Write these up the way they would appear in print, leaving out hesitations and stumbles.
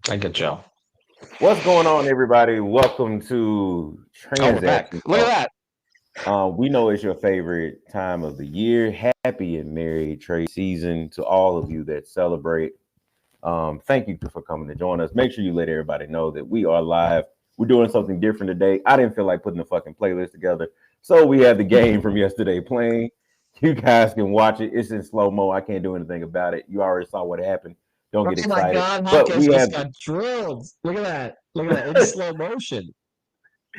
I get Joe. What's going on, everybody? Welcome to Oh, we're back. Transaction Look Talk. at We know it's your favorite time of the year. Happy and merry trade season to all of you that celebrate. Thank you for coming to join us. Make sure you let everybody know that we are live. We're doing something different today. I didn't feel like putting a fucking playlist together, so we have the game from yesterday playing. You guys can watch it. It's in slow mo. I can't do anything about it. You already saw what happened. Don't get that. Oh my excited. God, But Marquez we just have got drilled. Look at that. Look at that in slow motion.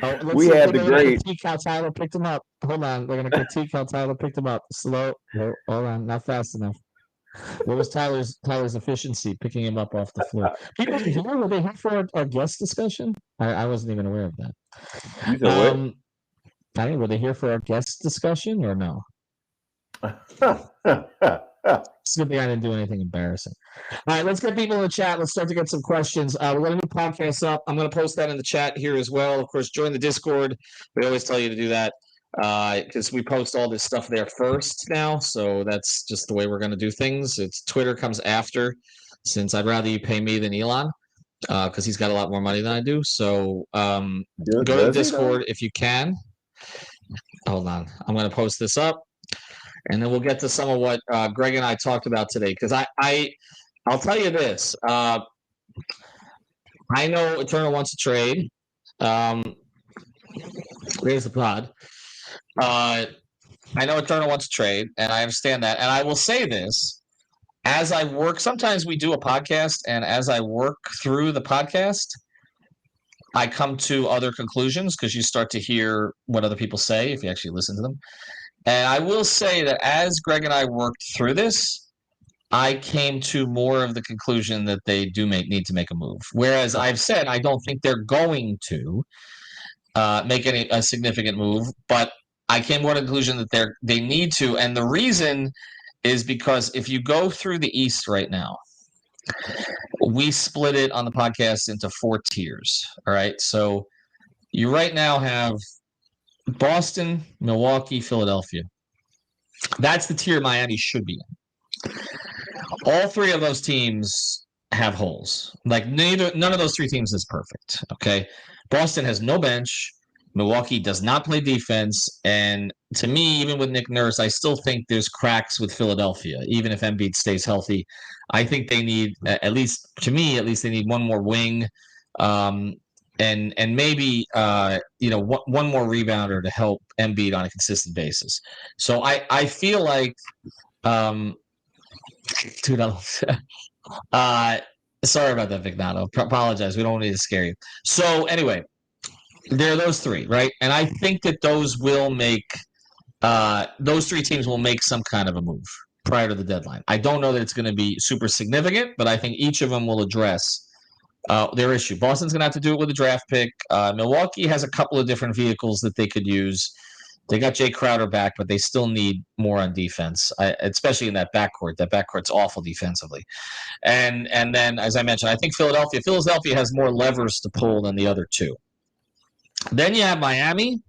Oh, let's we see if have they're the going to great. critique how Tyler picked him up. Hold on. They're going to critique how Tyler picked him up. Slow. Hold on. Not fast enough. What was Tyler's efficiency picking him up off the floor? People here, were they here for our guest discussion? I wasn't even aware of that. You said what? I mean, were they here for our guest discussion or no? It's a good thing I didn't do anything embarrassing. All right, let's get people in the chat. Let's start to get some questions. We're going to new podcast up. I'm going to post that in the chat here as well. Of course, join the Discord. We always tell you to do that because we post all this stuff there first now. So that's just the way we're going to do things. It's Twitter comes after, since I'd rather you pay me than Elon because he's got a lot more money than I do. So go to the Discord if you can. Hold on. I'm going to post this up. And then we'll get to some of what Greg and I talked about today. Because I'll tell you this. I know Eternal wants to trade. There's the pod. I know Eternal wants to trade, and I understand that. And I will say this. As I work, sometimes we do a podcast, and as I work through the podcast, I come to other conclusions because you start to hear what other people say if you actually listen to them. And I will say that as Greg and I worked through this, I came to more of the conclusion that they do need to make a move. Whereas I've said I don't think they're going to make a significant move, but I came to the conclusion that they need to. And the reason is because if you go through the East right now, we split it on the podcast into 4 tiers. All right. So you right now have Boston, Milwaukee, Philadelphia. That's the tier Miami should be in. All 3 of those teams have holes. Like none of those 3 teams is perfect. Okay. Boston has no bench. Milwaukee does not play defense. And to me, even with Nick Nurse, I still think there's cracks with Philadelphia, even if Embiid stays healthy. I think they need, at least they need one more wing. And maybe one more rebounder to help Embiid on a consistent basis. So I feel like dude, sorry about that, Vignato. Apologize. We don't need to scare you. So anyway, there are those 3, right? And I think that those 3 teams will make some kind of a move prior to the deadline. I don't know that it's going to be super significant, but I think each of them will address their issue. Boston's going to have to do it with a draft pick. Milwaukee has a couple of different vehicles that they could use. They got Jay Crowder back, but they still need more on defense, especially in that backcourt. That backcourt's awful defensively. And then, as I mentioned, I think Philadelphia has more levers to pull than the other 2. Then you have Miami,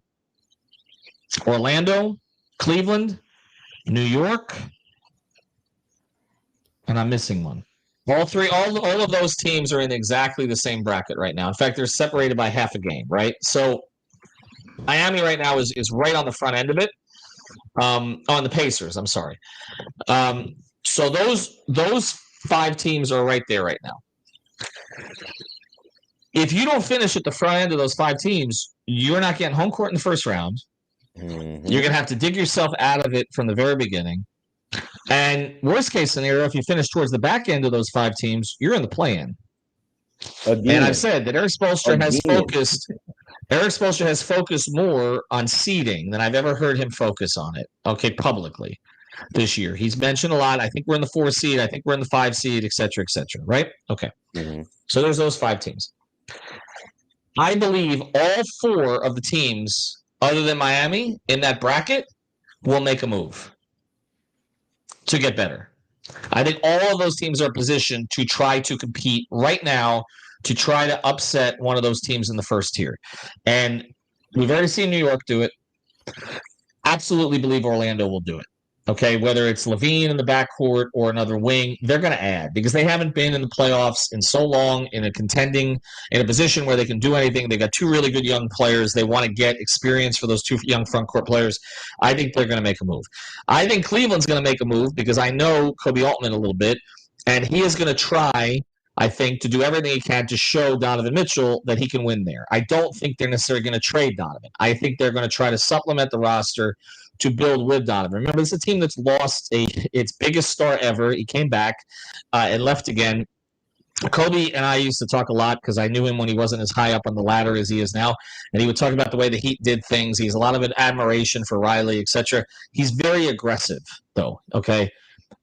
Orlando, Cleveland, New York, and I'm missing one. All of those teams are in exactly the same bracket right now. In fact, they're separated by half a game, right? So Miami right now is right on the front end of it. On the Pacers, I'm sorry. So those 5 teams are right there right now. If you don't finish at the front end of those 5 teams, you're not getting home court in the first round. Mm-hmm. You're going to have to dig yourself out of it from the very beginning. And worst case scenario, if you finish towards the back end of those 5 teams, you're in the play-in. Again. And I've said that Eric Spoelstra has focused more on seeding than I've ever heard him focus on it, okay, publicly this year. He's mentioned a lot. I think we're in the 4 seed. I think we're in the 5 seed, et cetera, right? Okay. Mm-hmm. So there's those 5 teams. I believe all 4 of the teams other than Miami in that bracket will make a move to get better. I think all of those teams are positioned to try to compete right now to try to upset one of those teams in the first tier. And we've already seen New York do it. Absolutely believe Orlando will do it. Okay, whether it's Levine in the backcourt or another wing, they're going to add because they haven't been in the playoffs in so long in a position where they can do anything. They got two really good young players. They want to get experience for those two young front court players. I think they're going to make a move. I think Cleveland's going to make a move because I know Kobe Altman a little bit, and he is going to try, I think, to do everything he can to show Donovan Mitchell that he can win there. I don't think they're necessarily going to trade Donovan. I think they're going to try to supplement the roster to build with Donovan. Remember, this is a team that's lost its biggest star ever. He came back and left again. Kobe and I used to talk a lot because I knew him when he wasn't as high up on the ladder as he is now, and he would talk about the way the Heat did things. He has a lot of admiration for Riley, etc. He's very aggressive, though, okay?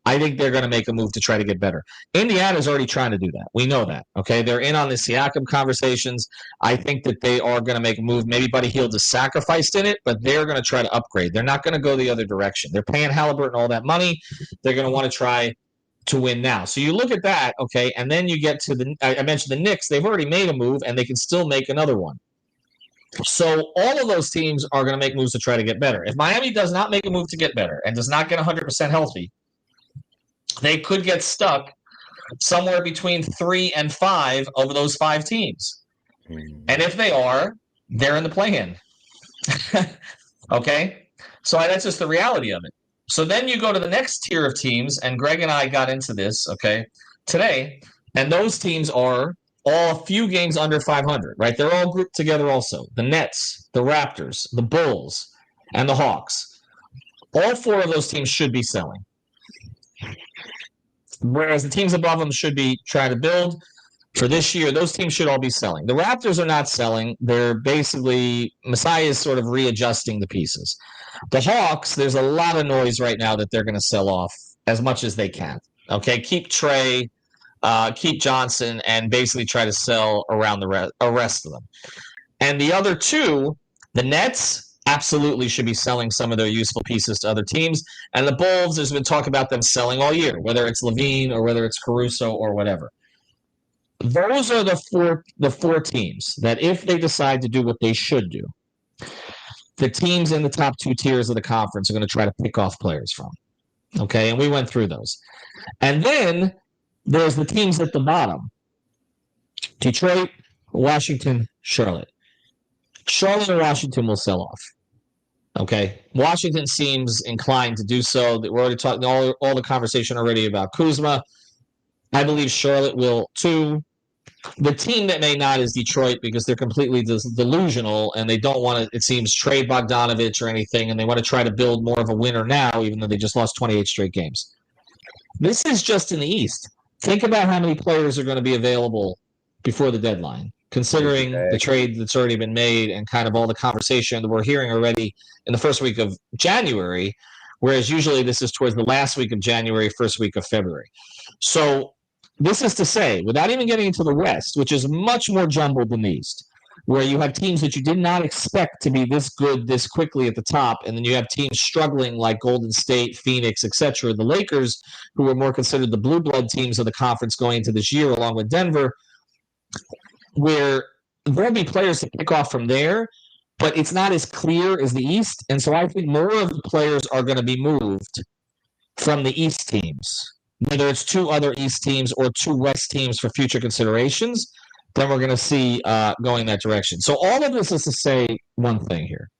I think they're going to make a move to try to get better. Indiana's already trying to do that. We know that. Okay, they're in on the Siakam conversations. I think that they are going to make a move. Maybe Buddy Hield is sacrificed in it, but they're going to try to upgrade. They're not going to go the other direction. They're paying Halliburton all that money. They're going to want to try to win now. So you look at that, okay, and then you get to I mentioned the Knicks. They've already made a move, and they can still make another one. So all of those teams are going to make moves to try to get better. If Miami does not make a move to get better and does not get 100% healthy, they could get stuck somewhere between 3 and 5 of those 5 teams. And if they are, they're in the play-in. Okay? So that's just the reality of it. So then you go to the next tier of teams, and Greg and I got into this, okay, today, and those teams are all a few games under 500, right? They're all grouped together also. The Nets, the Raptors, the Bulls, and the Hawks. All 4 of those teams should be selling. Whereas the teams above them should be trying to build. For this year, those teams should all be selling. The Raptors are not selling. They're basically, Masai is sort of readjusting the pieces. The Hawks, there's a lot of noise right now that they're going to sell off as much as they can. Okay, keep Trey, keep Johnson, and basically try to sell around the rest of them. And the other 2, the Nets, absolutely should be selling some of their useful pieces to other teams. And the Bulls, there's been talk about them selling all year, whether it's Levine or whether it's Caruso or whatever. Those are the four teams that if they decide to do what they should do, the teams in the top 2 tiers of the conference are going to try to pick off players from. Okay, and we went through those. And then there's the teams at the bottom. Detroit, Washington, Charlotte. Charlotte and Washington will sell off. Okay, Washington seems inclined to do so. We're already talking all the conversation already about Kuzma. I believe Charlotte will too. The team that may not is Detroit because they're completely delusional and they don't want to, it seems, trade Bogdanovich or anything, and they want to try to build more of a winner now, even though they just lost 28 straight games. This is just in the East. Think about how many players are going to be available before the deadline, considering the trade that's already been made and kind of all the conversation that we're hearing already in the first week of January, whereas usually this is towards the last week of January, first week of February. So this is to say, without even getting into the West, which is much more jumbled than the East, where you have teams that you did not expect to be this good this quickly at the top, and then you have teams struggling like Golden State, Phoenix, etc. The Lakers, who were more considered the blue blood teams of the conference going into this year, along with Denver, where there'll be players to pick off from there, but it's not as clear as the East. And so I think more of the players are going to be moved from the East teams, whether it's 2 other East teams or 2 West teams for future considerations, then we're going to see going that direction. So all of this is to say one thing here.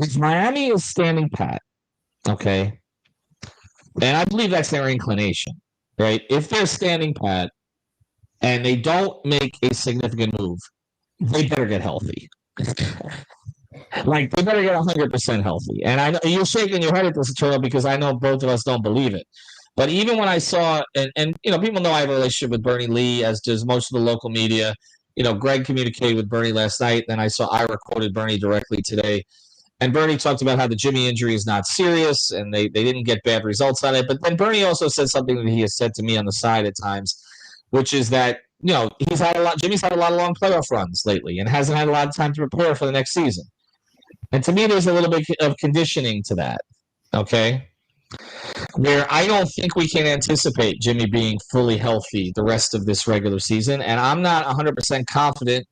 If Miami is standing pat, okay, and I believe that's their inclination, right? If they're standing pat, and they don't make a significant move, they better get healthy. Like, they better get 100% healthy. And I know you're shaking your head at this, Turtle, because I know both of us don't believe it. But even when I saw, and you know, people know I have a relationship with Bernie Lee, as does most of the local media. You know, Greg communicated with Bernie last night, then I saw Ira quoted Bernie directly today. And Bernie talked about how the Jimmy injury is not serious, and they didn't get bad results on it. But then Bernie also said something that he has said to me on the side at times, which is that, you know, Jimmy's had a lot of long playoff runs lately and hasn't had a lot of time to prepare for the next season. And to me, there's a little bit of conditioning to that, okay? Where I don't think we can anticipate Jimmy being fully healthy the rest of this regular season. And I'm not 100% confident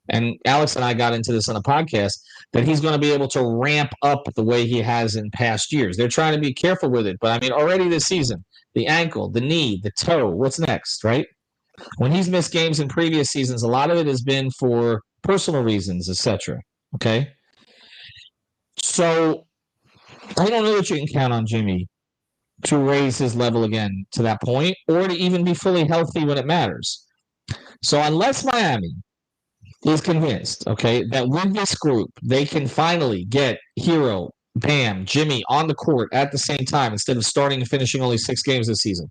and Alex and I got into this on a podcast, that he's going to be able to ramp up the way he has in past years. They're trying to be careful with it, but I mean, already this season, the ankle, the knee, the toe, what's next, right? When he's missed games in previous seasons, a lot of it has been for personal reasons, etc. Okay? So I don't know that you can count on Jimmy to raise his level again to that point or to even be fully healthy when it matters. So unless Miami is convinced, okay, that with this group, they can finally get Hero, Bam, Jimmy on the court at the same time instead of starting and finishing only 6 games this season,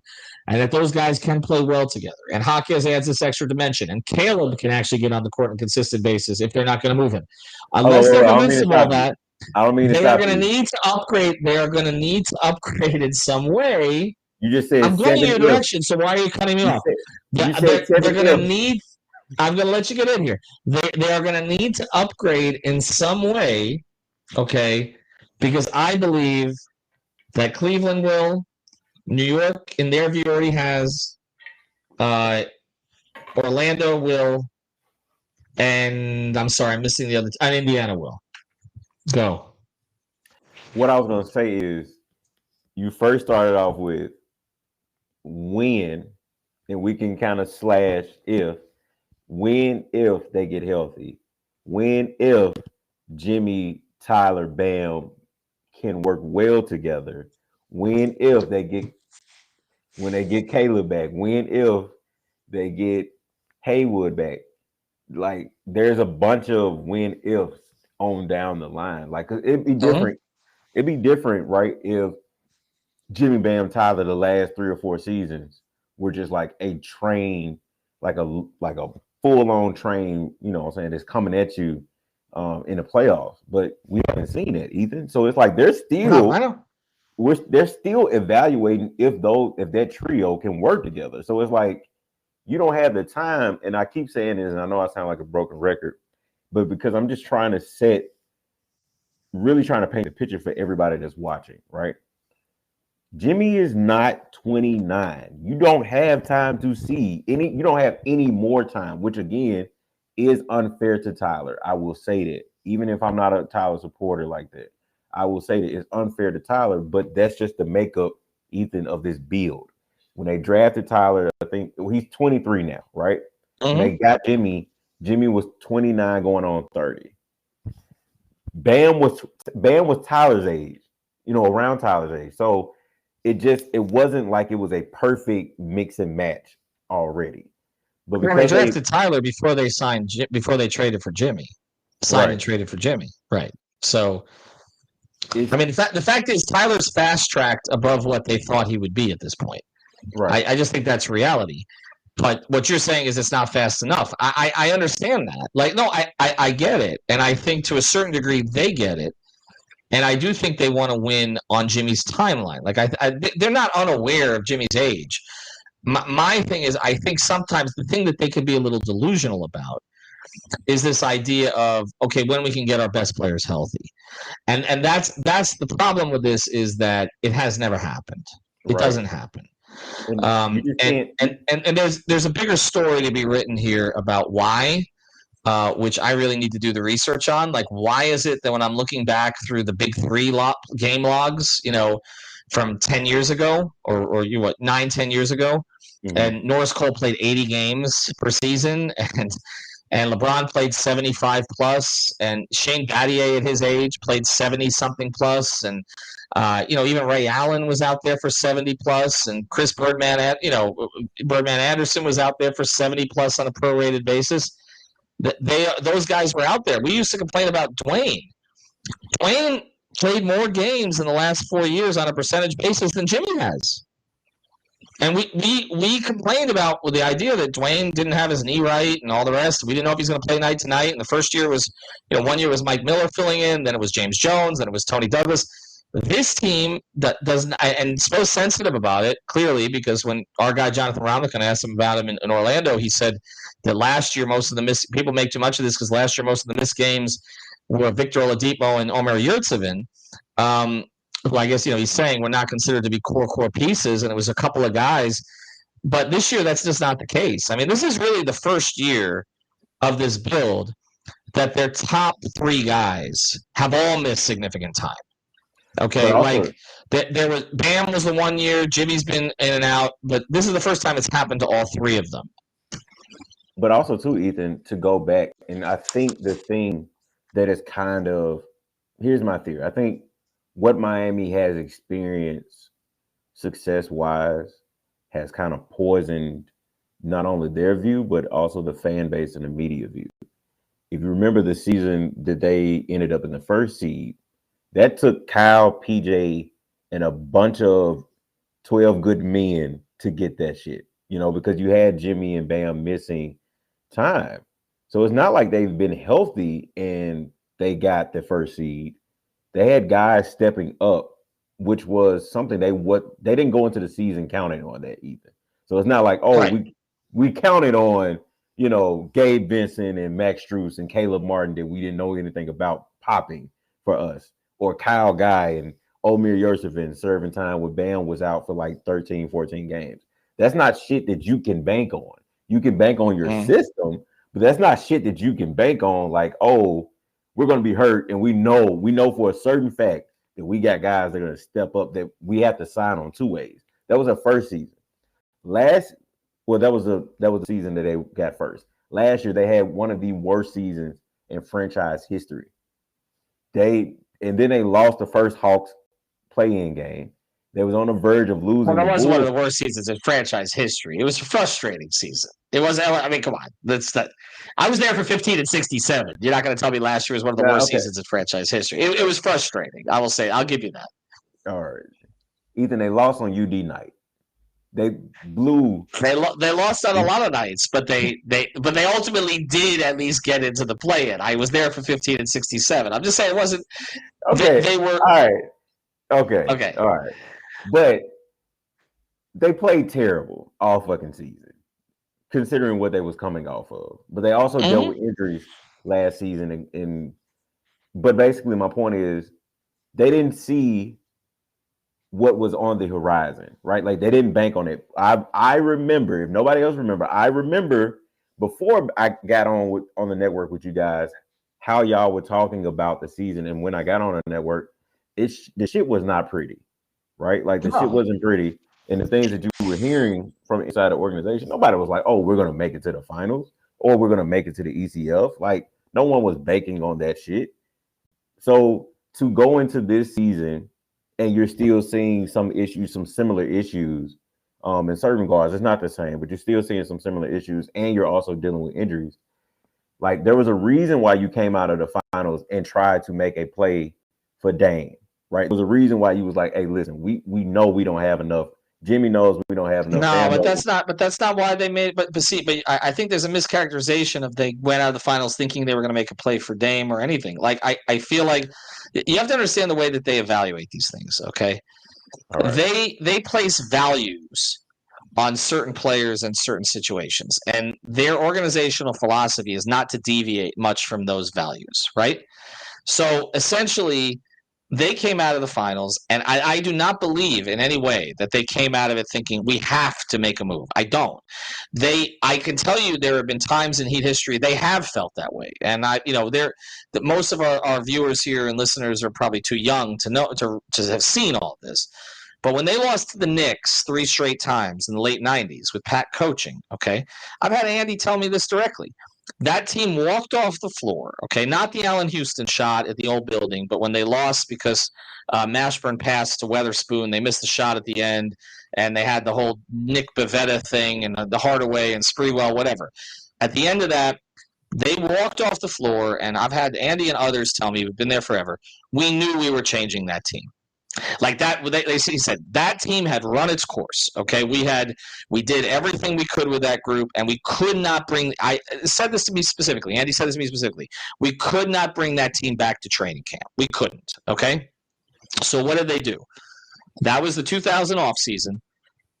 and that those guys can play well together, and Hawkins adds this extra dimension, and Caleb can actually get on the court on a consistent basis if they're not going to move him. Unless they're convinced of all that, I don't mean they are going to need to upgrade. They are going to need to upgrade in some way. You just said I'm going in your direction, so why are you cutting me off? They're going to need. I'm going to let you get in here. They are going to need to upgrade in some way, okay? Because I believe that Cleveland will, New York, in their view, already has, Orlando will, and I'm sorry, I'm missing the other. And Indiana will. Go. What I was going to say is, you first started off with when, and we can kind of slash if. When, if they get healthy. When, if Jimmy, Tyler, Bam can work well together. When, if they get Caleb back. When, if they get Haywood back. Like, there's a bunch of when, ifs on down the line. Like, it'd be different. It'd be different, right, if Jimmy, Bam, Tyler the last 3 or 4 seasons were just like a train, like a full-on train, you know what I'm saying, that's coming at you in the playoffs. But we haven't seen that, Ethan. So it's like they're still they're still evaluating if that trio can work together. So it's like you don't have the time, and I keep saying this, and I know I sound like a broken record, but because I'm just really trying to paint the picture for everybody that's watching, right? Jimmy is not 29. You don't have time to see you don't have any more time, which again is unfair to Tyler. I will say that, even if I'm not a Tyler supporter like that, I will say that it's unfair to Tyler, but that's just the makeup, Ethan, of this build. When they drafted Tyler, I think he's 23 now, right? When they got Jimmy was 29 going on 30. Bam was Tyler's age, around Tyler's age. So it wasn't like it was a perfect mix and match already. But because they drafted Tyler before they traded for Jimmy. And traded for Jimmy. Right. So I mean, the fact is Tyler's fast-tracked above what they thought he would be at this point. Right. I just think that's reality. But what you're saying is it's not fast enough. I understand that. Like, no, I get it. And I think to a certain degree they get it. And I do think they want to win on Jimmy's timeline. Like, they're not unaware of Jimmy's age. My thing is, I think sometimes the thing that they could be a little delusional about is this idea of, okay, when we can get our best players healthy. And that's the problem with this, is that it has never happened. It doesn't happen. And there's a bigger story to be written here about why, which I really need to do the research on. Like, why is it that when I'm looking back through the big 3 game logs, from 10 years ago or 9-10 years ago, and Norris Cole played 80 games per season, and LeBron played 75 plus, and Shane Battier at his age played 70 something plus, and even Ray Allen was out there for 70 plus, and Chris Birdman Anderson was out there for 70 plus on a prorated basis. Those guys were out there. We used to complain about Dwayne. Dwayne played more games in the last 4 years on a percentage basis than Jimmy has. And we complained about the idea that Dwayne didn't have his knee right and all the rest. We didn't know if he's going to play night to night. And the first year was, 1 year was Mike Miller filling in, then it was James Jones, then it was Tony Douglas. This team that doesn't, and so sensitive about it, clearly, because when our guy Jonathan Ramlick asked him about him in Orlando, he said that last year most of the people make too much of this because last year most of the missed games were Victor Oladipo and Omer Yurtseven. Who I guess, he's saying were not considered to be core pieces, and it was a couple of guys. But this year, that's just not the case. I mean, this is really the first year of this build that their top three guys have all missed significant time. But Okay, also, like there was Bam was the 1 year, Jimmy's been in and out, but this is the first time it's happened to all three of them. but also too, Ethan, to go back, and I think the thing that is kind of here's my theory. I think what Miami has experienced success wise has kind of poisoned not only their view, but also the fan base and the media view. If you remember the season that they ended up in the first seed, that took Kyle, PJ, and a bunch of 12 good men to get that shit, because you had Jimmy and Bam missing time. So it's not like they've been healthy and they got the first seed. They had guys stepping up, which was something they didn't go into the season counting on that either. So it's not like, Right. we counted on, Gabe Vincent and Max Strus and Caleb Martin that we didn't know anything about popping for us, or Kyle Guy and Omir Yosefin serving time with Bam was out for like 13, 14 games. That's not shit that you can bank on. You can bank on your system, but that's not shit that you can bank on like, oh, we're going to be hurt, and we know for a certain fact that we got guys that are going to step up that we have to sign on two ways. That was the first season. That was the season that they got first. Last year they had one of the worst seasons in franchise history. Then they lost the first Hawks play-in game. They was on the verge of losing. Well, that wasn't one of the worst seasons in franchise history. It was a frustrating season. It was. I mean, come on. That's that. I was there for 15 and 67. You're not going to tell me last year was one of the worst seasons in franchise history. It was frustrating. I will say. I'll give you that. All right, Ethan. They lost on UD night. They blew. They lost on a lot of nights, but they ultimately did at least get into the play-in. I was there for 15 and 67. I'm just saying it wasn't. Okay. They were all right. Okay. All right. But they played terrible all fucking season, considering what they was coming off of. But they also dealt with injuries last season. But basically, my point is, they didn't see what was on the horizon, right? Like they didn't bank on it. I remember, if nobody else remember, I remember before I got on the network with you guys, how y'all were talking about the season, and when I got on the network, the shit was not pretty. Right? Like the shit wasn't pretty. And the things that you were hearing from inside the organization, nobody was like, oh, we're going to make it to the finals or we're going to make it to the ECF. Like no one was banking on that shit. So to go into this season and you're still seeing some similar issues in certain guards, it's not the same, but you're still seeing some similar issues and you're also dealing with injuries. Like there was a reason why you came out of the finals and tried to make a play for Dame. Right. There's a reason why you was like, hey, listen, we know we don't have enough. Jimmy knows we don't have enough. No, but that's not why they made it. But I think there's a mischaracterization of they went out of the finals thinking they were going to make a play for Dame or anything. Like I feel like you have to understand the way that they evaluate these things. Okay. Right. They place values on certain players and certain situations, and their organizational philosophy is not to deviate much from those values. Right. So essentially, they came out of the finals, and I do not believe in any way that they came out of it thinking we have to make a move. I don't. I can tell you there have been times in Heat history they have felt that way, and most of our viewers here and listeners are probably too young to know to have seen all this. But when they lost to the Knicks 3 straight times in the late 90s with Pat coaching, okay, I've had Andy tell me this directly. That team walked off the floor, okay, not the Allen Houston shot at the old building, but when they lost because Mashburn passed to Weatherspoon, they missed the shot at the end, and they had the whole Nick Bavetta thing and the Hardaway and Sprewell, whatever. At the end of that, they walked off the floor, and I've had Andy and others tell me, we've been there forever, we knew we were changing that team. Like that, he said that team had run its course. Okay, we did everything we could with that group, and we could not bring. I said this to me specifically. Andy said this to me specifically. We could not bring that team back to training camp. We couldn't. Okay, so what did they do? That was the 2000 offseason.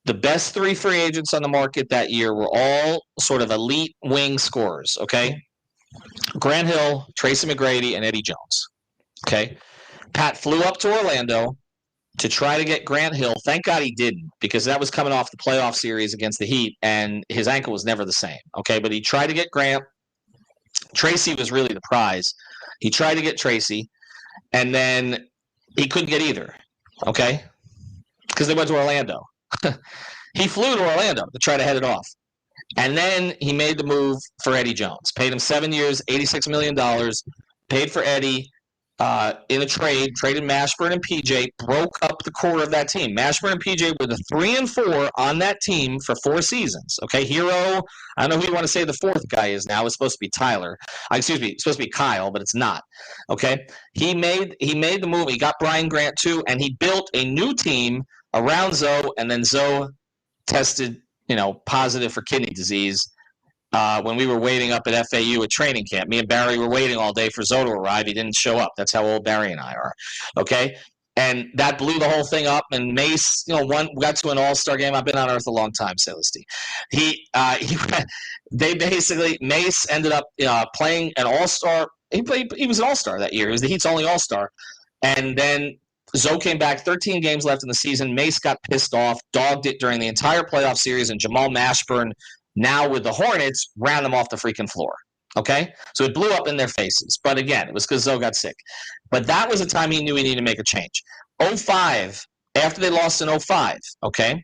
The best 3 free agents on the market that year were all sort of elite wing scorers. Okay, Grant Hill, Tracy McGrady, and Eddie Jones. Okay, Pat flew up to Orlando to try to get Grant Hill. Thank God he didn't, because that was coming off the playoff series against the Heat, and his ankle was never the same. Okay, but he tried to get Grant. Tracy was really the prize. He tried to get Tracy, and then he couldn't get either. Okay, because they went to Orlando. He flew to Orlando to try to head it off. And then he made the move for Eddie Jones. Paid him 7 years, $86 million. Paid for Eddie in a trade. Traded Mashburn and PJ. Broke up the core of that team. Mashburn and PJ were the 3 and 4 on that team for 4 seasons. Okay, Hero. I don't know who you want to say the fourth guy is now. It's supposed to be Tyler. Excuse me. It's supposed to be Kyle, but it's not. Okay, he made the move. He got Brian Grant too, and he built a new team around Zoe, and then Zoe tested, positive for kidney disease when we were waiting up at FAU at training camp. Me and Barry were waiting all day for Zoe to arrive. He didn't show up. That's how old Barry and I are. Okay, and that blew the whole thing up. And Mace, got to an All-Star game. I've been on Earth a long time, Celesty. Mace ended up playing an All-Star. He was an All-Star that year. He was the Heat's only All-Star, and then Zoe came back, 13 games left in the season. Mace got pissed off, dogged it during the entire playoff series, and Jamal Mashburn, now with the Hornets, ran them off the freaking floor. Okay? So it blew up in their faces. But again, it was because Zoe got sick. But that was the time he knew he needed to make a change. 05, after they lost in 05, okay,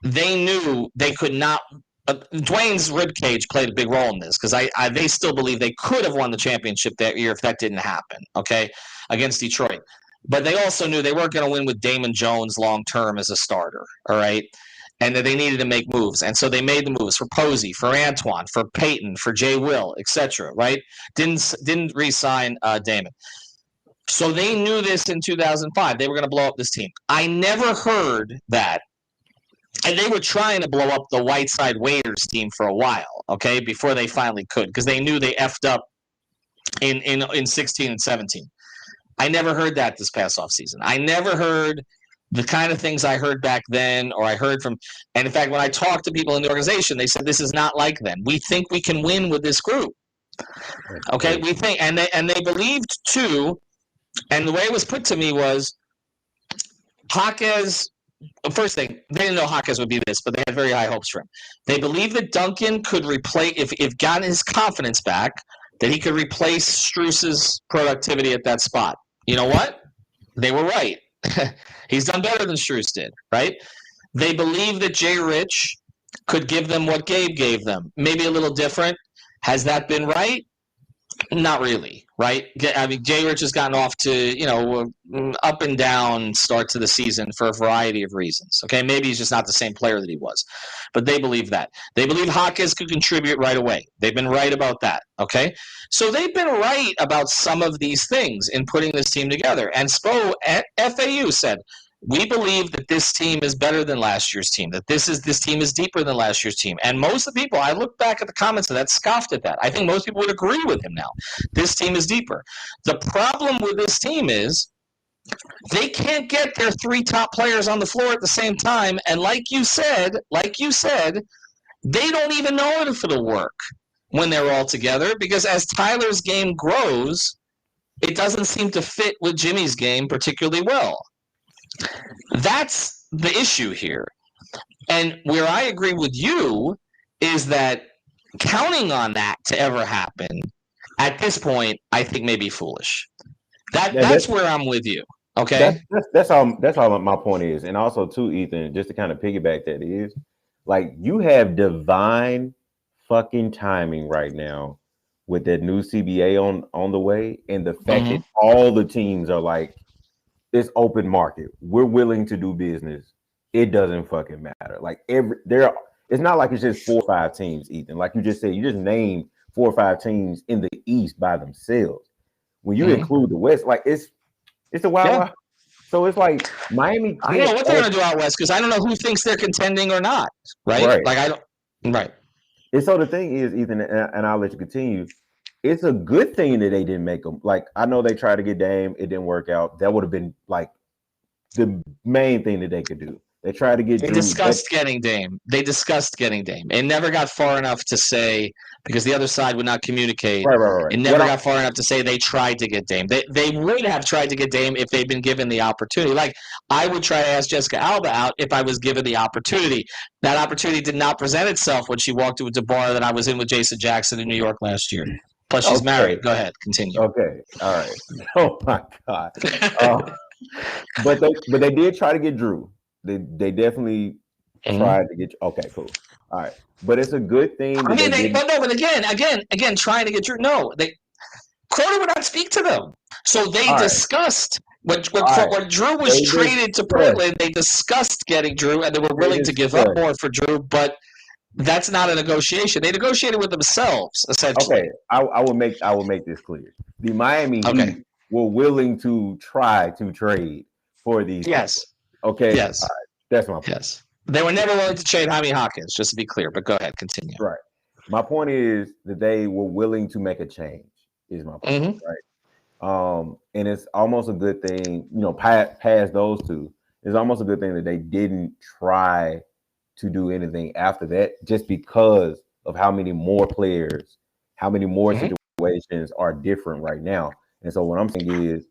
they knew they could not Dwayne's ribcage played a big role in this because they still believe they could have won the championship that year if that didn't happen, okay, against Detroit. But they also knew they weren't going to win with Damon Jones long-term as a starter, all right, and that they needed to make moves. And so they made the moves for Posey, for Antoine, for Peyton, for Jay Will, etc., right? Didn't re-sign Damon. So they knew this in 2005. They were going to blow up this team. I never heard that. And they were trying to blow up the Whiteside Waiters team for a while, okay, before they finally could, because they knew they effed up in 16 and 17. I never heard that this past offseason. I never heard the kind of things I heard back then, or I heard from, and in fact, when I talked to people in the organization, they said this is not like them. We think we can win with this group. Okay, we think, and they believed too, and the way it was put to me was Jaquez. First thing, they didn't know Jaquez would be this, but they had very high hopes for him. They believed that Duncan could replace, if gotten his confidence back, that he could replace Strus's productivity at that spot. You know what? They were right. He's done better than Strus did, right? They believed that Jay Rich could give them what Gabe gave them. Maybe a little different. Has that been right? Not really, right? I mean, Jay Rich has gotten off to, up and down start to the season for a variety of reasons. Okay, maybe he's just not the same player that he was. But they believe that. They believe Jaquez could contribute right away. They've been right about that, okay? So they've been right about some of these things in putting this team together. And Spo at FAU said, we believe that this team is better than last year's team, that this team is deeper than last year's team. And most of the people, I look back at the comments of that, scoffed at that. I think most people would agree with him now. This team is deeper. The problem with this team is they can't get their 3 top players on the floor at the same time. And like you said, they don't even know if it'll work when they're all together, because as Tyler's game grows, it doesn't seem to fit with Jimmy's game particularly well. That's the issue here. And where I agree with you is that counting on that to ever happen at this point, I think may be foolish. That's where I'm with you. Okay. That's all my point is. And also too, Ethan, just to kind of piggyback that is, like, you have divine fucking timing right now with that new CBA on the way, and the fact that all the teams are like, it's open market. We're willing to do business. It doesn't fucking matter. Like it's not like it's just 4 or 5 teams, Ethan. Like you just said, you just named 4 or 5 teams in the East by themselves. When you include the West, like it's a wild. So it's like Miami. I don't know what they're gonna do out West, because I don't know who thinks they're contending or not. Right? Like I don't. Right. And so the thing is, Ethan, and I'll let you continue. It's a good thing that they didn't make them. Like, I know they tried to get Dame, it didn't work out. That would have been like the main thing that they could do. They tried to get They Drew. discussed getting Dame. It never got far enough to say, because the other side would not communicate. Right. It never got far enough to say they tried to get Dame. They would have tried to get Dame if they'd been given the opportunity. Like, I would try to ask Jessica Alba out if I was given the opportunity. That opportunity did not present itself when she walked into a bar that I was in with Jason Jackson in New York last year. Plus, she's married. Go ahead, continue. Okay, all right. Oh my God. But they did try to get Drew. They definitely tried to get. Okay, cool. All right, but it's a good thing. But again, trying to get Drew. No, Cronin would not speak to them. So they discussed when Drew was traded to Portland. They discussed getting Drew, and they were willing to give up more for Drew. But that's not a negotiation. They negotiated with themselves, essentially. Okay, I will make this clear. The Miami Heat were willing to try to trade for these. Yes. People. Okay. Yes. Right. That's my point. Yes. They were never willing to trade Jaime Hawkins, just to be clear. But go ahead, continue. Right. My point is that they were willing to make a change. Is my point, right? And it's almost a good thing, past those two. It's almost a good thing that they didn't try to do anything after that, just because of how many more players, how many more situations are different right now. And so what I'm saying is,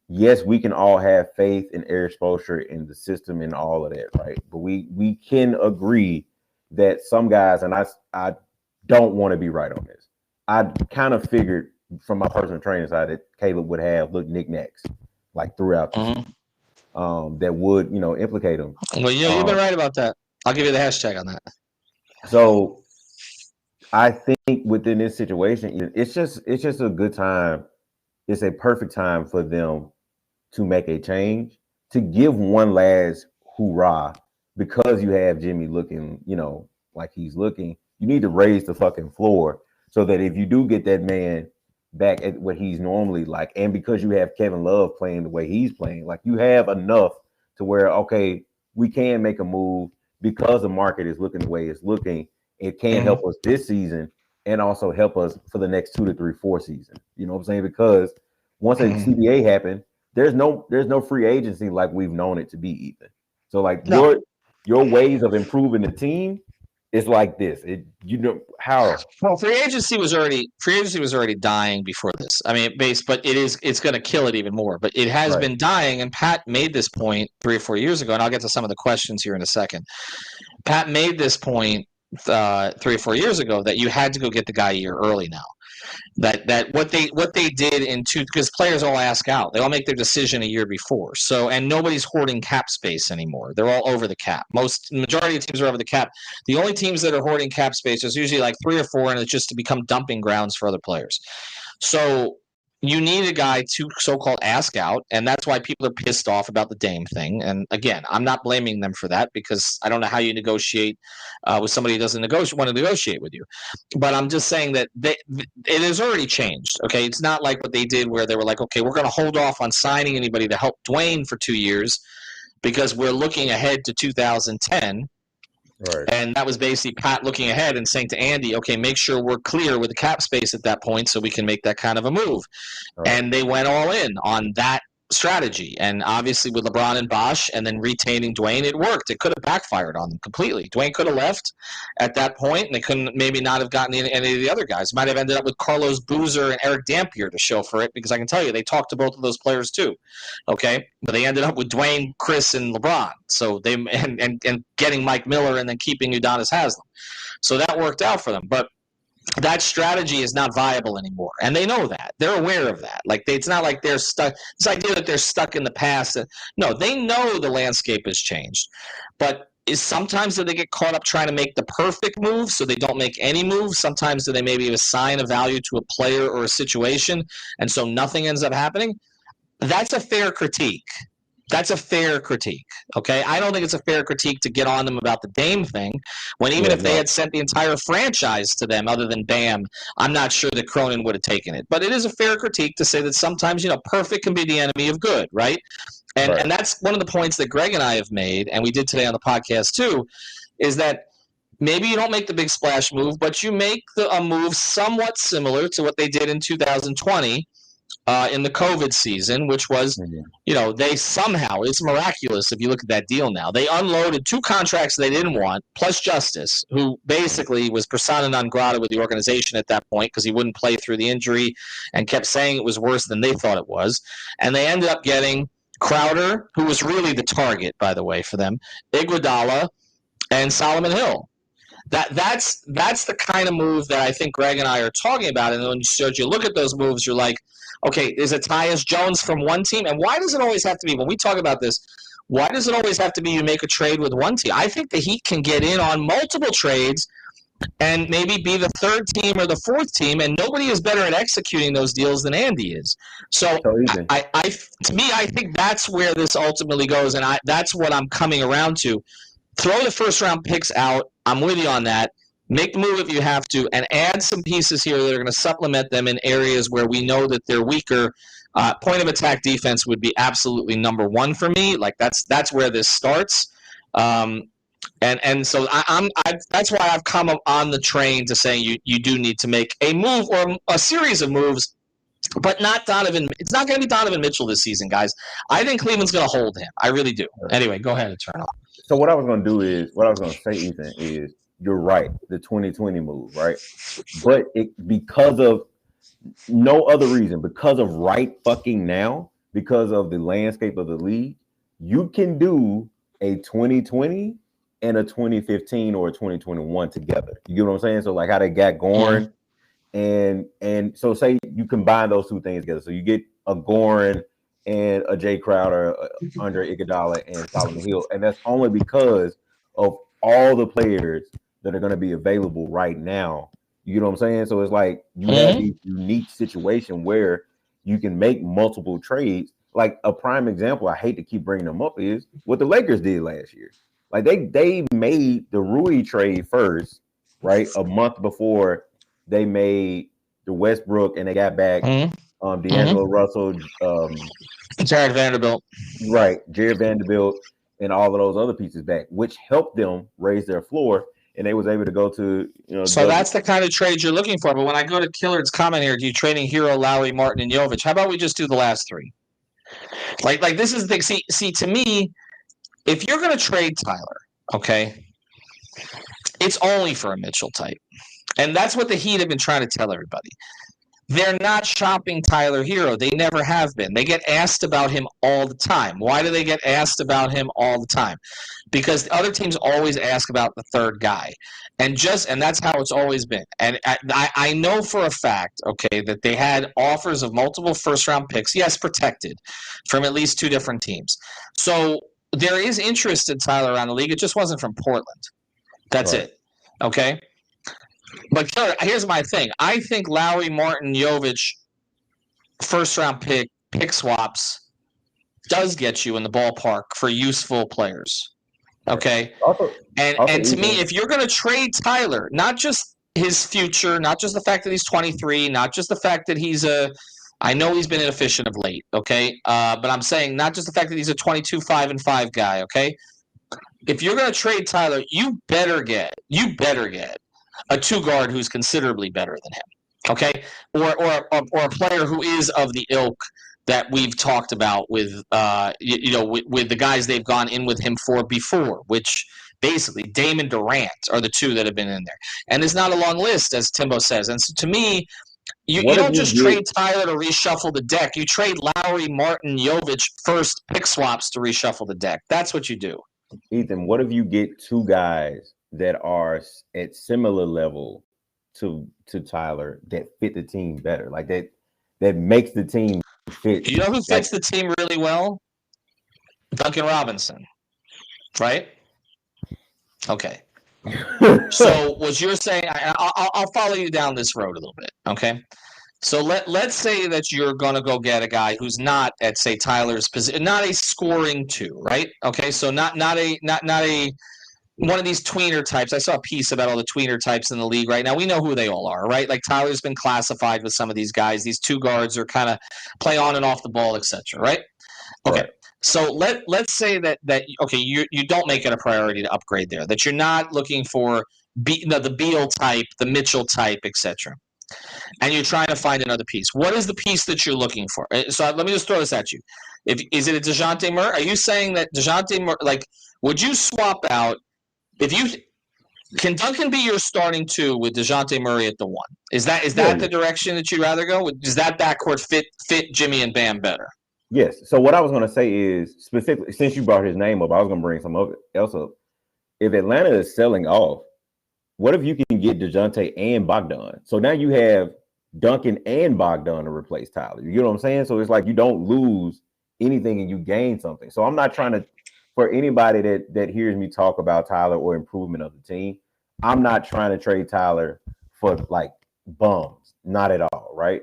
yes, we can all have faith in Eric Spoelstra in the system and all of that, right? But we can agree that some guys, and I don't want to be right on this. I kind of figured from my personal training side that Caleb would have little knickknacks like throughout the season, that would, implicate him. Well, you've been right about that. I'll give you the hashtag on that. So I think within this situation, it's just a good time. It's a perfect time for them to make a change, to give one last hoorah, because you have Jimmy looking, like he's looking. You need to raise the fucking floor so that if you do get that man back at what he's normally like, and because you have Kevin Love playing the way he's playing, like you have enough to where, okay, we can make a move because the market is looking the way it's looking. It can help us this season and also help us for the next 2 to 3, 4 seasons. You know what I'm saying? Because once a CBA happened, there's no free agency like we've known it to be, Ethan. So like your ways of improving the team is like this. How? Well, free agency was already dying before this. I mean, but it's going to kill it even more. But it has been dying, and Pat made this point 3 or 4 years ago, and I'll get to some of the questions here in a second. Pat made this point 3 or 4 years ago that you had to go get the guy a year early now. That what they did because players all ask out. They all make their decision a year before. So, and nobody's hoarding cap space anymore. They're all over the cap. Majority of teams are over the cap. The only teams that are hoarding cap space is usually like 3 or 4, and it's just to become dumping grounds for other players. So you need a guy to so-called ask out, and that's why people are pissed off about the Dame thing. And again, I'm not blaming them for that, because I don't know how you negotiate with somebody who doesn't want to negotiate with you. But I'm just saying that it has already changed. Okay, it's not like what they did where they were like, okay, we're going to hold off on signing anybody to help Dwayne for 2 years because we're looking ahead to 2010. Right. And that was basically Pat looking ahead and saying to Andy, okay, make sure we're clear with the cap space at that point so we can make that kind of a move. Right. And they went all in on that strategy. And obviously with LeBron and Bosh and then retaining Dwayne, it worked. It could have backfired on them completely. Dwayne could have left at that point, and they couldn't maybe not have gotten any of the other guys. Might have ended up with Carlos Boozer and Eric Dampier to show for it, because I can tell you they talked to both of those players too. Okay, but they ended up with Dwayne, Chris, and LeBron. So they and getting Mike Miller and then keeping Udonis Haslem. So that worked out for them, but that strategy is not viable anymore, and they know that. They're aware of that. Like it's not like they're stuck. This idea that they're stuck in the past. No, they know the landscape has changed, but sometimes do they get caught up trying to make the perfect move, so they don't make any moves? Sometimes do they maybe assign a value to a player or a situation, and so nothing ends up happening? That's a fair critique. That's a fair critique, okay? I don't think it's a fair critique to get on them about the Dame thing, when even if they had sent the entire franchise to them other than Bam, I'm not sure that Cronin would have taken it. But it is a fair critique to say that sometimes, perfect can be the enemy of good, right? And that's one of the points that Greg and I have made, and we did today on the podcast too, is that maybe you don't make the big splash move, but you make a move somewhat similar to what they did in 2020, in the COVID season, which was, they somehow, it's miraculous if you look at that deal now. They unloaded 2 contracts they didn't want, plus Justice, who basically was persona non grata with the organization at that point because he wouldn't play through the injury and kept saying it was worse than they thought it was. And they ended up getting Crowder, who was really the target, by the way, for them, Iguodala, and Solomon Hill. That's the kind of move that I think Greg and I are talking about. And when you look at those moves, you're like, okay, is it Tyus Jones from one team? And why does it always have to be, when we talk about this, why does it always have to be you make a trade with one team? I think the Heat can get in on multiple trades and maybe be the 3rd team or the 4th team, and nobody is better at executing those deals than Andy is. So to me, I think that's where this ultimately goes, and that's what I'm coming around to. Throw the first-round picks out. I'm with you on that. Make the move if you have to, and add some pieces here that are going to supplement them in areas where we know that they're weaker. Point of attack defense would be absolutely number 1 for me. Like that's where this starts. And so that's why I've come on the train to saying you do need to make a move or a series of moves, but not Donovan. It's not going to be Donovan Mitchell this season, guys. I think Cleveland's going to hold him. I really do. Anyway, go ahead and turn off. So what I was going to say, Ethan, is you're right, the 2020 move, right? But because of no other reason, because of right fucking now, because of the landscape of the league, you can do a 2020 and a 2015 or a 2021 together. You get what I'm saying? So like how they got Goran, and so say you combine those 2 things together. So you get a Goran and a Jay Crowder, Andre Iguodala, and Solomon Hill, and that's only because of all the players that are going to be available right now. You know what I'm saying? So it's like you have these unique situation where you can make multiple trades. Like a prime example, I hate to keep bringing them up, is what the Lakers did last year. Like they made the Rui trade first, right? A month before they made the Westbrook, and they got back D'Angelo Russell, Jared Vanderbilt, right? Jared Vanderbilt, and all of those other pieces back, which helped them raise their floor, and they was able to go to So that's the kind of trade you're looking for. But when I go to Killard's comment here, do you trading Hero, Lowry, Martin, and Jovic? How about we just do the last 3? Like this is the thing. See, to me, if you're going to trade Tyler, okay, it's only for a Mitchell type, and that's what the Heat have been trying to tell everybody. They're not shopping Tyler Hero. They never have been. They get asked about him all the time. Why do they get asked about him all the time? Because the other teams always ask about the 3rd guy. And that's how it's always been. And I know for a fact, okay, that they had offers of multiple first-round picks, yes, protected, from at least 2 different teams. So there is interest in Tyler around the league. It just wasn't from Portland. That's it. Okay? But here's my thing. I think Lowry, Martin, Jovic, first-round pick swaps does get you in the ballpark for useful players. Okay? And to me, if you're going to trade Tyler, not just his future, not just the fact that he's 23, not just the fact that I know he's been inefficient of late, okay? But I'm saying not just the fact that he's a 22-5-5 guy, okay? If you're going to trade Tyler, you better get a 2-guard who's considerably better than him, okay? Or a player who is of the ilk that we've talked about with with the guys they've gone in with him for before, which basically Dame and Durant are the 2 that have been in there. And it's not a long list, as Timbo says. And so to me, you don't just trade Tyler to reshuffle the deck. You trade Lowry, Martin, Jovic first pick swaps to reshuffle the deck. That's what you do. Ethan, what if you get 2 guys that are at similar level to Tyler that fit the team better, like that makes the team fit? You know who fits the team really well? Duncan Robinson, right? Okay. So what you're saying, I'll follow you down this road a little bit, okay? So let's say that you're going to go get a guy who's not at, say, Tyler's position, not a scoring 2, right? Okay, so not a one of these tweener types. I saw a piece about all the tweener types in the league right now. We know who they all are, right? Like Tyler's been classified with some of these guys. These 2 guards are kind of play on and off the ball, etc. Right? Okay. Right. So let's say that okay, you don't make it a priority to upgrade there. That you're not looking for the Beal type, the Mitchell type, etc. and you're trying to find another piece. What is the piece that you're looking for? So let me just throw this at you. Is it a DeJounte Murray? Are you saying that DeJounte Murray, like, would you swap out can Duncan be your starting two with DeJounte Murray at the one? Is that the direction that you'd rather go? Does that backcourt fit Jimmy and Bam better? Yes. So what I was going to say is, specifically, since you brought his name up, I was going to bring some else up. If Atlanta is selling off, what if you can get DeJounte and Bogdan? So now you have Duncan and Bogdan to replace Tyler. You know what I'm saying? So it's like you don't lose anything and you gain something. So I'm not trying to, for anybody that hears me talk about Tyler or improvement of the team, I'm not trying to trade Tyler for like bums. Not at all, right?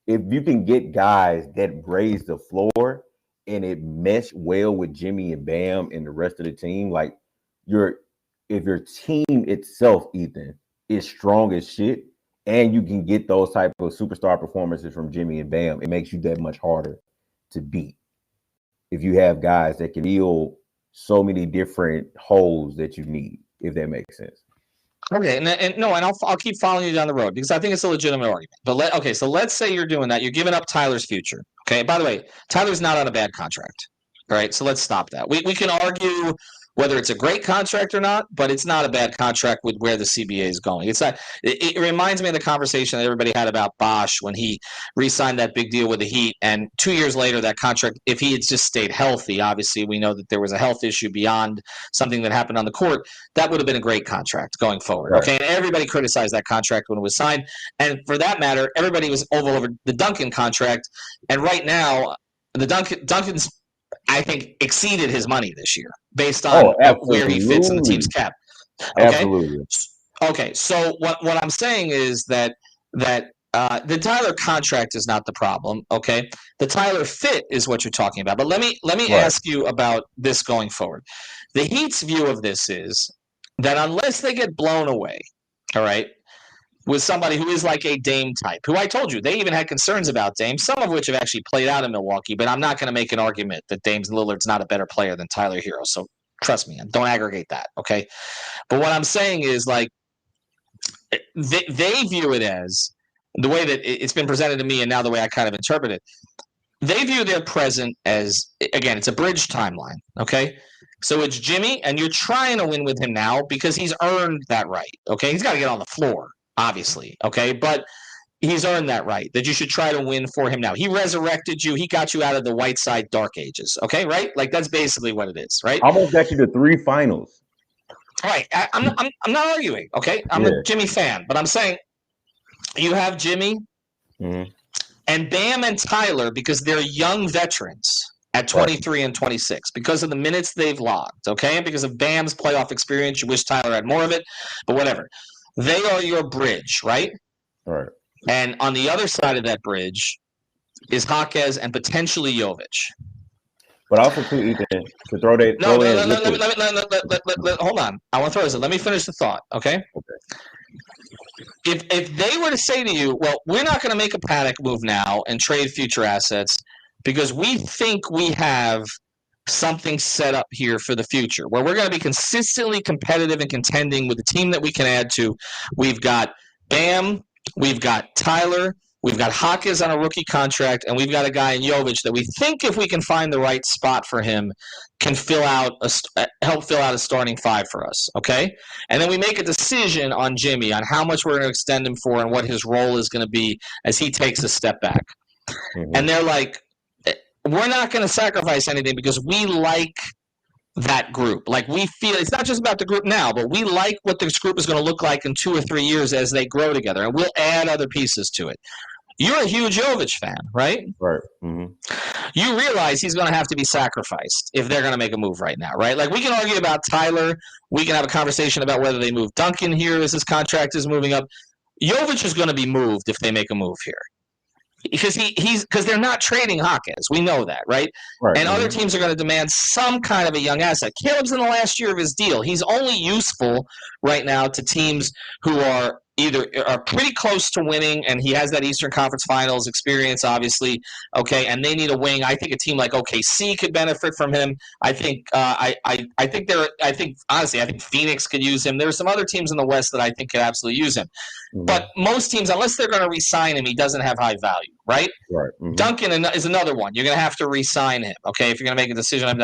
If you can get guys that raise the floor and it mesh well with Jimmy and Bam and the rest of the team, like if your team itself, Ethan, is strong as shit, and you can get those type of superstar performances from Jimmy and Bam, it makes you that much harder to beat. If you have guys that can fill so many different holes that you need, if that makes sense. Okay, and I'll keep following you down the road because I think it's a legitimate argument. But so let's say you're doing that. You're giving up Tyler's future. Okay, by the way, Tyler's not on a bad contract. All right, so let's stop that. We can argue whether it's a great contract or not, but it's not a bad contract with where the CBA is going. It's not. It reminds me of the conversation that everybody had about Bosch when he re-signed that big deal with the Heat, and 2 years later that contract, if he had just stayed healthy, obviously we know that there was a health issue beyond something that happened on the court, that would have been a great contract going forward. Right. Okay, and everybody criticized that contract when it was signed, and for that matter, everybody was over the Duncan contract, and right now the Duncan's, I think, exceeded his money this year based on where he fits in the team's cap. Okay? Absolutely. Okay, so what I'm saying is that the Tyler contract is not the problem. Okay, the Tyler fit is what you're talking about. But let me ask you about this going forward. The Heat's view of this is that unless they get blown away, all right, with somebody who is like a Dame type, who I told you, they even had concerns about Dame, some of which have actually played out in Milwaukee, but I'm not going to make an argument that Dame Lillard's not a better player than Tyler Hero. So trust me, don't aggregate that, okay? But what I'm saying is, like, they view it as, the way that it's been presented to me and now the way I kind of interpret it, they view their present as, again, it's a bridge timeline, okay? So it's Jimmy, and you're trying to win with him now because he's earned that right, okay? He's got to get on the floor, obviously, okay? But he's earned that right, that you should try to win for him now. He resurrected you. He got you out of the Whiteside dark ages, okay, right? Like, that's basically what it is, right? Almost got you to 3 finals. All right, I'm not arguing, okay? I'm a Jimmy fan, but I'm saying you have Jimmy and Bam and Tyler, because they're young veterans at 23 and 26, because of the minutes they've logged, okay? And because of Bam's playoff experience, you wish Tyler had more of it, but whatever. They are your bridge, right? Right. And on the other side of that bridge is Jaquez and potentially Jovic. But also, too, Ethan, to throw that. Hold on. I want to throw this in. Let me finish the thought, okay? If they were to say to you, well, we're not going to make a panic move now and trade future assets because we think we have something set up here for the future where we're going to be consistently competitive and contending with the team that we can add to. We've got Bam, we've got Tyler, we've got Jaquez on a rookie contract, and we've got a guy in Jovic that we think, if we can find the right spot for him, can help fill out a starting 5 for us, okay? And then we make a decision on Jimmy, on how much we're going to extend him for and what his role is going to be as he takes a step back. And they're like, we're not going to sacrifice anything because we like that group. Like, we feel it's not just about the group now, but we like what this group is going to look like in 2 or 3 years as they grow together, and we'll add other pieces to it. You're a huge Jovic fan, right? Right. You realize he's going to have to be sacrificed if they're going to make a move right now, right? Like, we can argue about Tyler. We can have a conversation about whether they move Duncan here as his contract is moving up. Jovic is going to be moved if they make a move here. Because they're not trading Jaquez. We know that, right? And other teams are going to demand some kind of a young asset. Caleb's in the last year of his deal. He's only useful right now to teams who are either are pretty close to winning, and he has that Eastern Conference Finals experience, obviously. Okay, and they need a wing. I think a team like OKC could benefit from him. I think honestly, I think Phoenix could use him. There are some other teams in the West that I think could absolutely use him. Mm-hmm. But most teams, unless they're going to re-sign him, he doesn't have high value, right? Right. Mm-hmm. Duncan is another one. You're going to have to re-sign him, okay, if you're going to make a decision.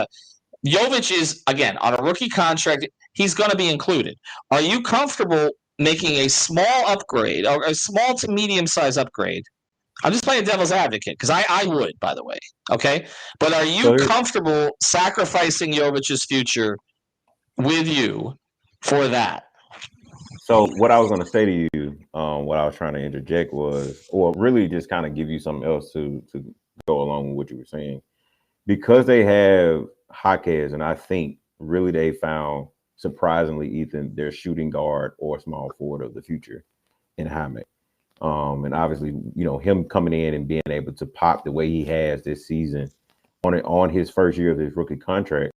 Jovic is, again, on a rookie contract. He's going to be included. Are you comfortable making a small upgrade, or a small to medium-size upgrade? I'm just playing devil's advocate, because I would, by the way, okay? But are you comfortable sacrificing Jovic's future with you for that? So what I was going to say to you, what I was trying to interject was, or really just kind of give you something else to go along with what you were saying. Because they have Jaquez, and I think really they found, surprisingly, Ethan, their shooting guard or small forward of the future in Jaime. And obviously, him coming in and being able to pop the way he has this season on his first year of his rookie contract,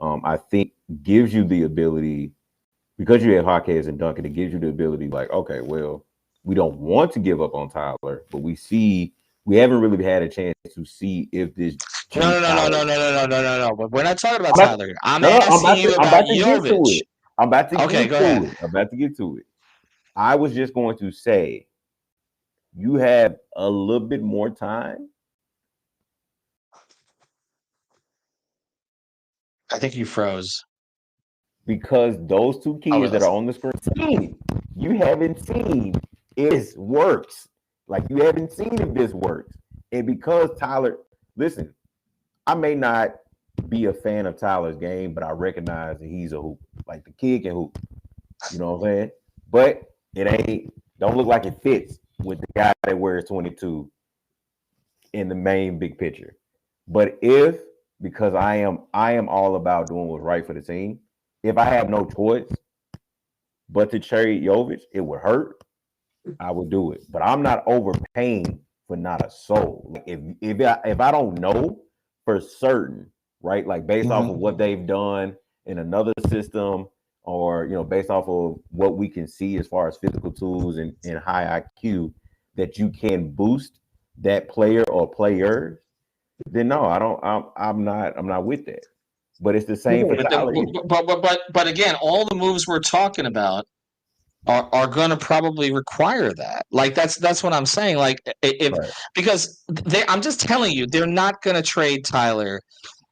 I think gives you the ability, because you have Jaquez and Duncan, it gives you the ability, like, okay, well, we don't want to give up on Tyler, but we haven't really had a chance to see if this. No. But we're not talking about Tyler here. I'm asking you about Jovic. I'm about to get to it. I was just going to say, you have a little bit more time. I think you froze. Because those two keys that are on the screen, you haven't seen if this works. Like, you haven't seen if this works. And because Tyler, listen, I may not be a fan of Tyler's game, but I recognize that he's a hoop. Like, the kid can hoop. You know what I'm saying? But it don't look like it fits with the guy that wears 22 in the main big picture. But because I am all about doing what's right for the team, if I have no choice but to trade Jovic, it would hurt. I would do it. But I'm not overpaying for not a soul. Like, if I don't know for certain, right? Like, based off of what they've done in another system, or based off of what we can see as far as physical tools and high IQ, that you can boost that player or players, then no, I don't. I'm not with that. But it's the same for Tyler. But again, all the moves we're talking about are going to probably require that. Like, that's what I'm saying. Like, because I'm just telling you, they're not going to trade Tyler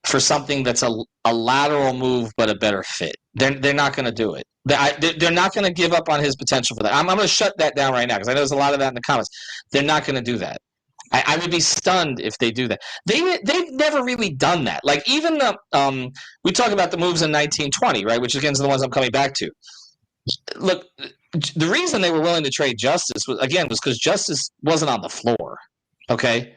for something that's a lateral move but a better fit. They're not going to do it. They're not going to give up on his potential for that. I'm going to shut that down right now, because I know there's a lot of that in the comments. They're not going to do that. I would be stunned if they do that. They've never really done that. Like, even we talk about the moves in 1920, right, which again is the ones I'm coming back to. Look, the reason they were willing to trade Justice was because Justice wasn't on the floor. Okay,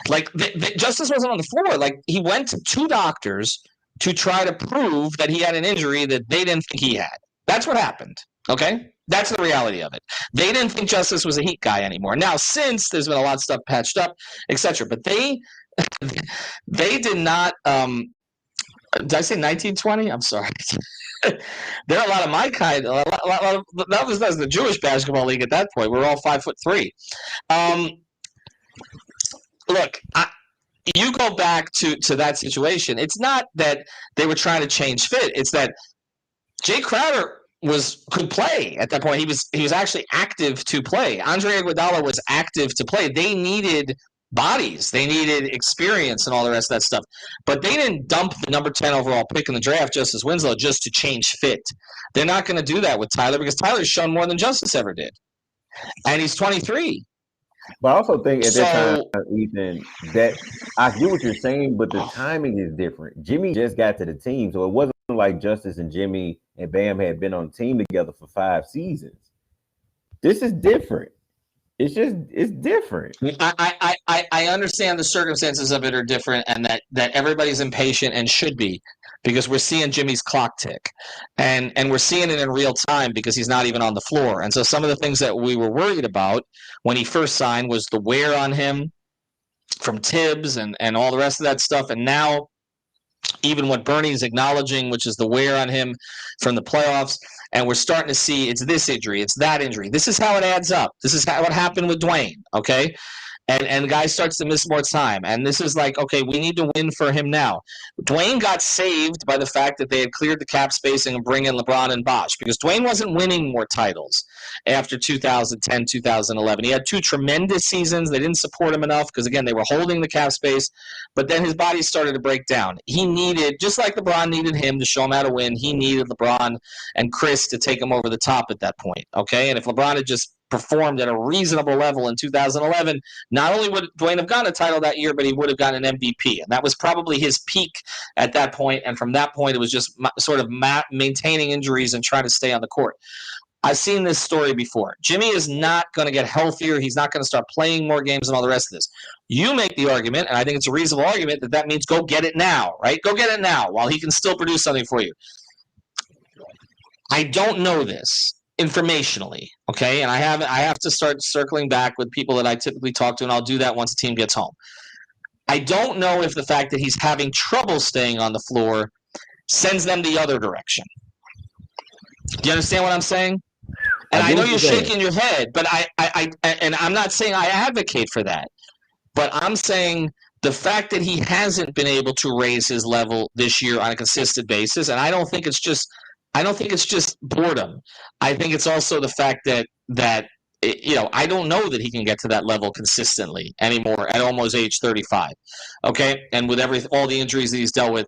like Justice wasn't on the floor. Like, he went to two doctors to try to prove that he had an injury that they didn't think he had. That's what happened. Okay. That's the reality of it. They didn't think Justice was a Heat guy anymore. Now, since there's been a lot of stuff patched up, etc., but they did not. Did I say 1920? I'm sorry. There are a lot of my kind. That was the Jewish basketball league at that point. We were all 5'3". Look, you go back to that situation. It's not that they were trying to change fit. It's that Jay Crowder could play at that point. He was actually active to play. Andre Iguodala was active to play. They needed bodies. They needed experience and all the rest of that stuff. But they didn't dump the number 10 overall pick in the draft, Justice Winslow, just to change fit. They're not going to do that with Tyler, because Tyler's shown more than Justice ever did. And he's 23. But I also think at that time, Ethan, that I get what you're saying, but the timing is different. Jimmy just got to the team, so it wasn't like Justice and Jimmy and Bam had been on the team together for 5 seasons. This is different. It's different. I understand the circumstances of it are different, and that everybody's impatient and should be, because we're seeing Jimmy's clock tick, and we're seeing it in real time because he's not even on the floor. And so some of the things that we were worried about when he first signed was the wear on him from Tibbs and all the rest of that stuff. And now even what Bernie's acknowledging, which is the wear on him from the playoffs. And we're starting to see it's this injury, it's that injury. This is how it adds up. This is what happened with Dwayne, okay? And the guy starts to miss more time. And this is like, okay, we need to win for him now. Dwayne got saved by the fact that they had cleared the cap spacing and bring in LeBron and Bosh, because Dwayne wasn't winning more titles after 2010, 2011. He had 2 tremendous seasons. They didn't support him enough because, again, they were holding the cap space. But then his body started to break down. He needed, just like LeBron needed him to show him how to win, he needed LeBron and Chris to take him over the top at that point, okay? And if LeBron had just performed at a reasonable level in 2011, not only would Dwayne have gotten a title that year, but he would have gotten an MVP. And that was probably his peak at that point. And from that point, it was just sort of maintaining injuries and trying to stay on the court. I've seen this story before. Jimmy is not going to get healthier. He's not going to start playing more games and all the rest of this. You make the argument, and I think it's a reasonable argument, that means go get it now, right? Go get it now while he can still produce something for you. I don't know this informationally, okay? And I have to start circling back with people that I typically talk to, and I'll do that once the team gets home. I don't know if the fact that he's having trouble staying on the floor sends them the other direction. Do you understand what I'm saying? And I know you're shaking your head, but and I'm not saying I advocate for that. But I'm saying the fact that he hasn't been able to raise his level this year on a consistent basis, and I don't think it's just boredom. I think it's also the fact that I don't know that he can get to that level consistently anymore at almost age 35. Okay, and with all the injuries that he's dealt with,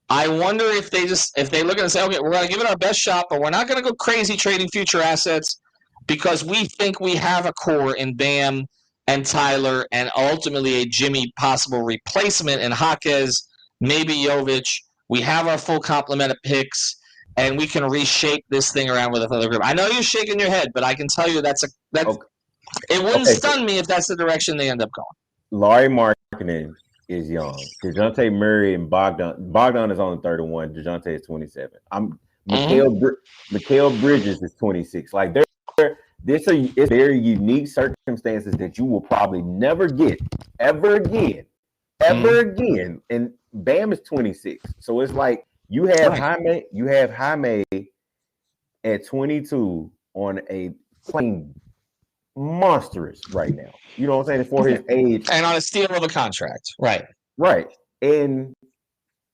I wonder if they look at it and say, okay, we're going to give it our best shot, but we're not going to go crazy trading future assets because we think we have a core in Bam and Tyler and ultimately a Jimmy possible replacement in Jaquez, maybe Jovic. We have our full complement of picks, and we can reshape this thing around with another group. I know you're shaking your head, but I can tell you okay. It wouldn't stun me if that's the direction they end up going. Larry Markkinen is young. DeJounte Murray and Bogdan is only 31. DeJounte is 27. Mikal Bridges is 26. Like it's very unique circumstances that you will probably never get ever again. And Bam is 26. So it's like you have Jaime at 22 on a playing monstrous right now. You know what I'm saying? For his age. And on a steal of a contract. Right. And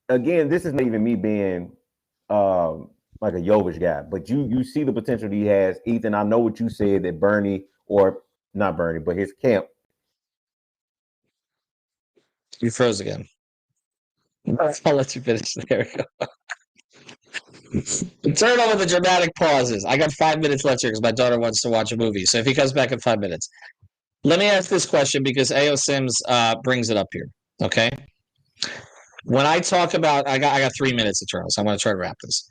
again, this is not even me being like a Jovic guy, but you see the potential he has. Ethan, I know what you said that Bernie, or not Bernie, but his camp. You froze again. I'll let you finish. There we go. Turn over the dramatic pauses. I got 5 minutes left here because my daughter wants to watch a movie. So if he comes back in 5 minutes, let me ask this question because A.O. Sims brings it up here. Okay. When I talk about, I got 3 minutes, Eternal, so I'm going to try to wrap this.